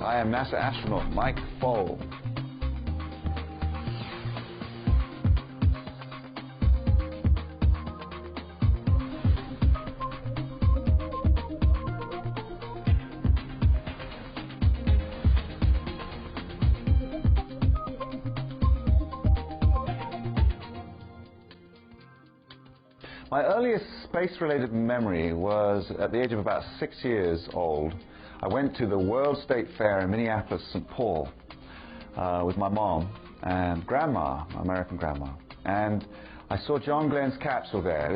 I am NASA astronaut Mike Foale. My earliest space-related memory was at the age of about 6 years old. I went to the World State Fair in Minneapolis, St. Paul, with my mom and grandma, my American grandma. And I saw John Glenn's capsule there.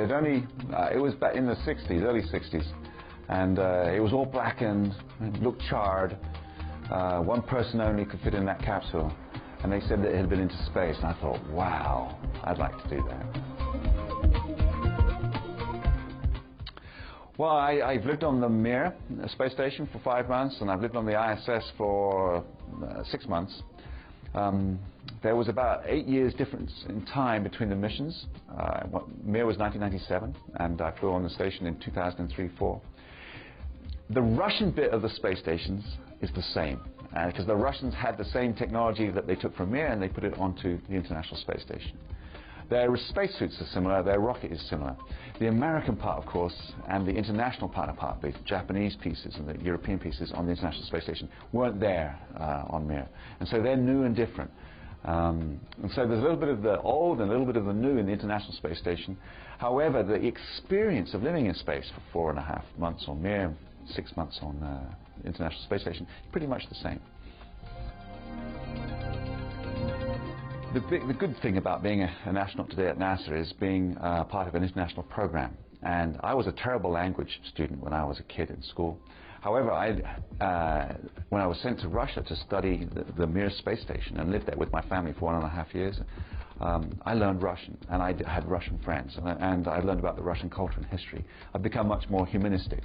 It was back in the 60s, early 60s. And it was all blackened, it looked charred. One person only could fit in that capsule. And they said that it had been into space. And I thought, wow, I'd like to do that. Well, I've lived on the Mir space station for 5 months, and I've lived on the ISS for 6 months. There was about 8 years difference in time between the missions. Mir was 1997, and I flew on the station in 2003-04. The Russian bit of the space stations is the same, because the Russians had the same technology that they took from Mir, and they put it onto the International Space Station. Their spacesuits are similar, their rocket is similar. The American part, of course, and the international part, the Japanese pieces and the European pieces on the International Space Station weren't there on Mir. And so they're new and different. And so there's a little bit of the old and a little bit of the new in the International Space Station. However, the experience of living in space for 4.5 months on Mir, 6 months on the International Space Station, is pretty much the same. The good thing about being an astronaut today at NASA is being part of an international program. And I was a terrible language student when I was a kid in school. However, when I was sent to Russia to study the Mir space station and lived there with my family for 1.5 years, I learned Russian, and I had Russian friends, and I learned about the Russian culture and history. I've become much more humanistic,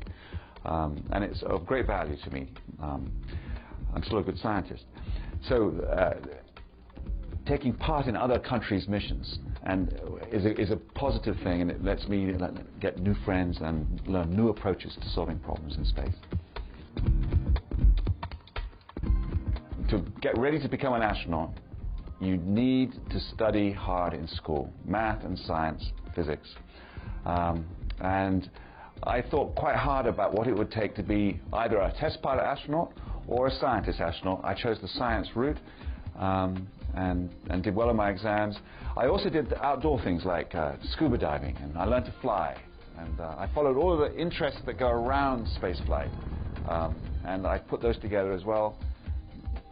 and it's of great value to me. I'm still a good scientist. So. Taking part in other countries' missions is a positive thing, and it lets me get new friends and learn new approaches to solving problems in space. To get ready to become an astronaut, you need to study hard in school, math and science, physics. And I thought quite hard about what it would take to be either a test pilot astronaut or a scientist astronaut. I chose the science route. And did well in my exams. I also did the outdoor things like scuba diving, and I learned to fly. And I followed all of the interests that go around spaceflight. And I put those together as well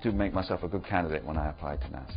to make myself a good candidate when I applied to NASA.